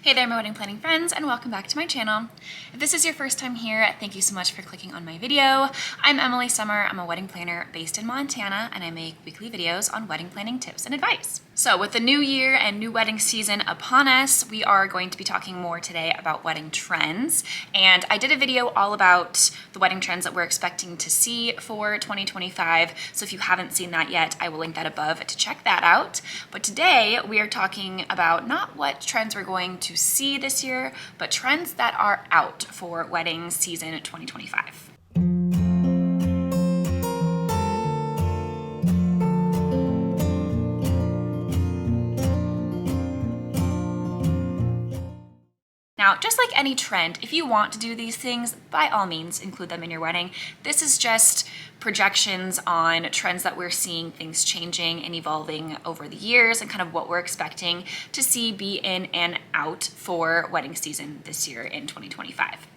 Hey there, my wedding planning friends, and welcome back to my channel. If this is your first time here, thank you so much for clicking on my video. I'm Emily Summer. I'm a wedding planner based in Montana, and I make weekly videos on wedding planning tips and advice. So with the new year and new wedding season upon us, we are going to be talking more today about wedding trends. And I did a video all about the wedding trends that we're expecting to see for 2025. So if you haven't seen that yet, I will link that above to check that out. But today we are talking about not what trends we're going to see this year, but trends that are out for wedding season 2025. Now, just like any trend, if you want to do these things, by all means, include them in your wedding. This is just projections on trends that we're seeing, things changing and evolving over the years, and kind of what we're expecting to see be in and out for wedding season this year in 2025.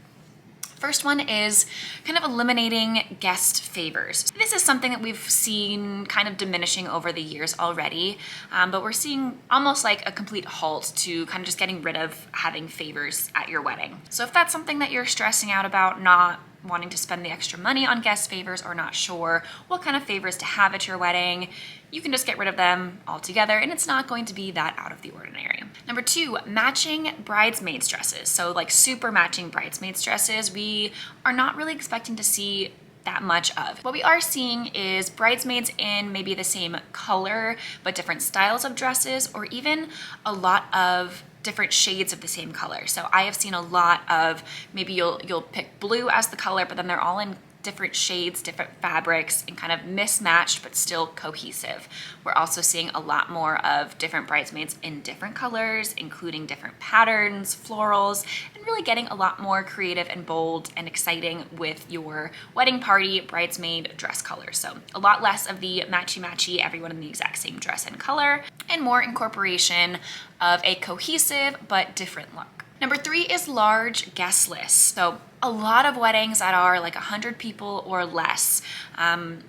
First one is kind of eliminating guest favors. This is something that we've seen kind of diminishing over the years already, but we're seeing almost like a complete halt to kind of just getting rid of having favors at your wedding. So if that's something that you're stressing out about, not wanting to spend the extra money on guest favors or not sure what kind of favors to have at your wedding, you can just get rid of them altogether, and it's not going to be that out of the ordinary. Number two, matching bridesmaids dresses. So like super matching bridesmaids dresses, we are not really expecting to see that much of. What we are seeing is bridesmaids in maybe the same color, but different styles of dresses, or even a lot of different shades of the same color. So I have seen a lot of, maybe you'll pick blue as the color, but then they're all in different shades, different fabrics, and kind of mismatched but still cohesive. We're also seeing a lot more of different bridesmaids in different colors, including different patterns, florals, and really getting a lot more creative and bold and exciting with your wedding party bridesmaid dress colors. So a lot less of the matchy-matchy, everyone in the exact same dress and color, and more incorporation of a cohesive but different look. Number three is large guest lists. So a lot of weddings that are like 100 people or less,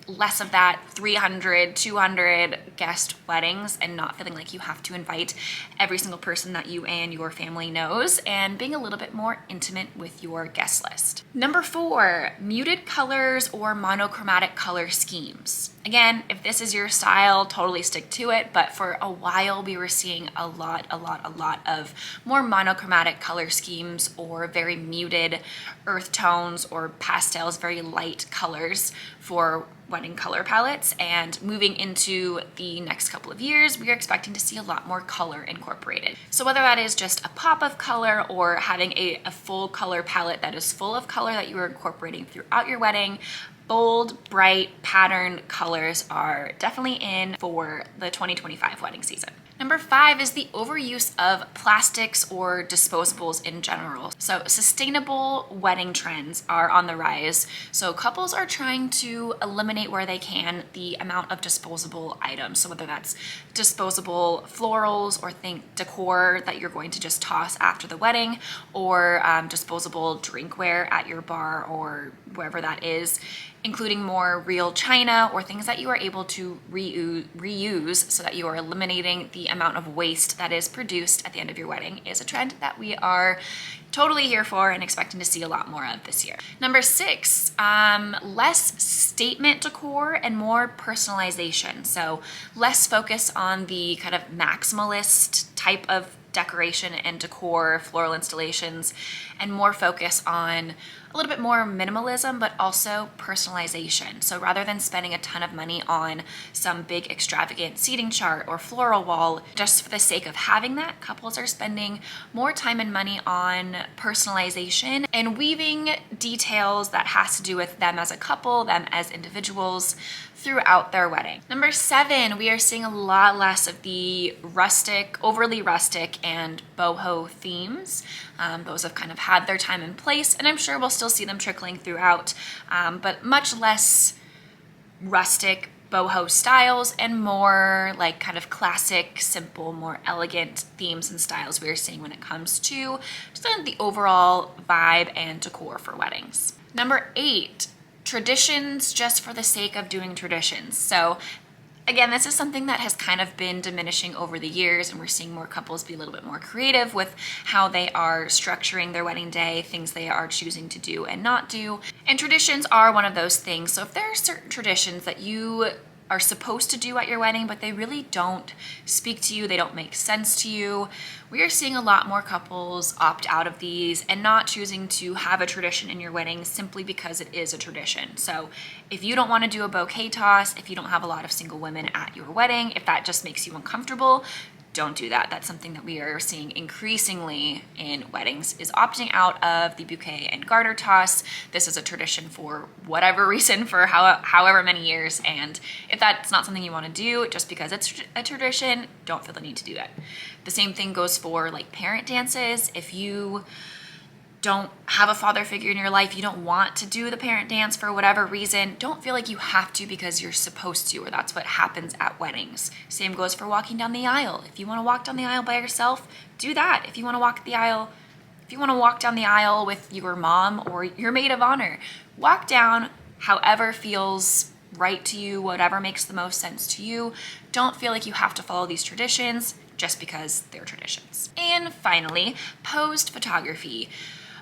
less of that 300, 200 guest weddings, and not feeling like you have to invite every single person that you and your family knows, and being a little bit more intimate with your guest list. Number four, muted colors or monochromatic color schemes. Again, if this is your style, totally stick to it, but for a while we were seeing a lot of more monochromatic color schemes or very muted earth tones or pastels, very light colors for wedding color palettes. And moving into the next couple of years, we are expecting to see a lot more color incorporated. So whether that is just a pop of color or having a full color palette that is full of color that you are incorporating throughout your wedding, bold, bright, patterned colors are definitely in for the 2025 wedding season. Number five is the overuse of plastics or disposables in general. So sustainable wedding trends are on the rise. So couples are trying to eliminate where they can the amount of disposable items. So whether that's disposable florals or think decor that you're going to just toss after the wedding, or disposable drinkware at your bar or wherever that is, including more real china or things that you are able to reuse so that you are eliminating the amount of waste that is produced at the end of your wedding, is a trend that we are totally here for and expecting to see a lot more of this year. Number six, less statement decor and more personalization. So less focus on the kind of maximalist type of decoration and decor, floral installations, and more focus on a little bit more minimalism, but also personalization. So rather than spending a ton of money on some big extravagant seating chart or floral wall, just for the sake of having that, couples are spending more time and money on personalization and weaving details that has to do with them as a couple, them as individuals throughout their wedding. Number seven, we are seeing a lot less of the rustic, overly rustic and boho themes. Those have kind of had their time and place, and I'm sure we'll still see them trickling throughout, but much less rustic boho styles and more like kind of classic, simple, more elegant themes and styles we are seeing when it comes to just the overall vibe and decor for weddings. Number eight, traditions just for the sake of doing traditions. So Again, this is something that has kind of been diminishing over the years, and we're seeing more couples be a little bit more creative with how they are structuring their wedding day, things they are choosing to do and not do. And traditions are one of those things. So if there are certain traditions that you are supposed to do at your wedding, but they really don't speak to you, they don't make sense to you, we are seeing a lot more couples opt out of these and not choosing to have a tradition in your wedding simply because it is a tradition. So if you don't want to do a bouquet toss, if you don't have a lot of single women at your wedding, if that just makes you uncomfortable, don't do that. That's something that we are seeing increasingly in weddings, is opting out of the bouquet and garter toss. This is a tradition for whatever reason for however many years. And if that's not something you want to do just because it's a tradition, don't feel the need to do that. The same thing goes for like parent dances. If you don't have a father figure in your life, you don't want to do the parent dance for whatever reason, don't feel like you have to because you're supposed to, or that's what happens at weddings. Same goes for walking down the aisle. If you want to walk down the aisle by yourself, do that. If you want to walk down the aisle with your mom or your maid of honor, walk down however feels right to you, whatever makes the most sense to you. Don't feel like you have to follow these traditions just because they're traditions. And finally, posed photography.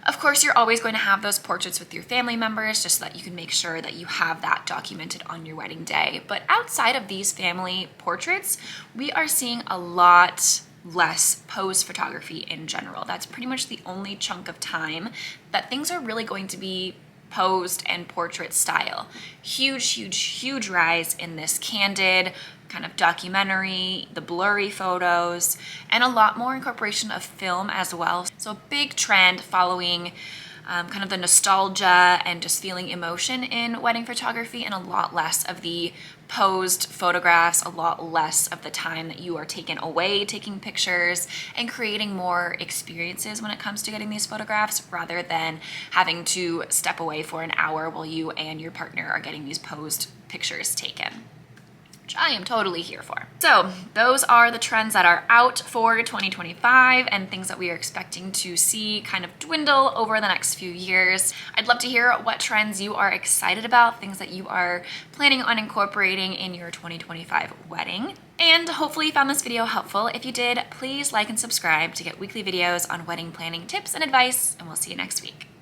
Of course, you're always going to have those portraits with your family members just so that you can make sure that you have that documented on your wedding day. But outside of these family portraits, we are seeing a lot less pose photography in general. That's pretty much the only chunk of time that things are really going to be posed and portrait style. Huge rise in this candid kind of documentary, the blurry photos, and a lot more incorporation of film as well. So a big trend following kind of the nostalgia and just feeling emotion in wedding photography, and a lot less of the posed photographs, a lot less of the time that you are taken away taking pictures, and creating more experiences when it comes to getting these photographs rather than having to step away for an hour while you and your partner are getting these posed pictures taken. I am totally here for. So those are the trends that are out for 2025 and things that we are expecting to see kind of dwindle over the next few years. I'd love to hear what trends you are excited about, things that you are planning on incorporating in your 2025 wedding. And hopefully you found this video helpful. If you did, please like and subscribe to get weekly videos on wedding planning tips and advice, and we'll see you next week.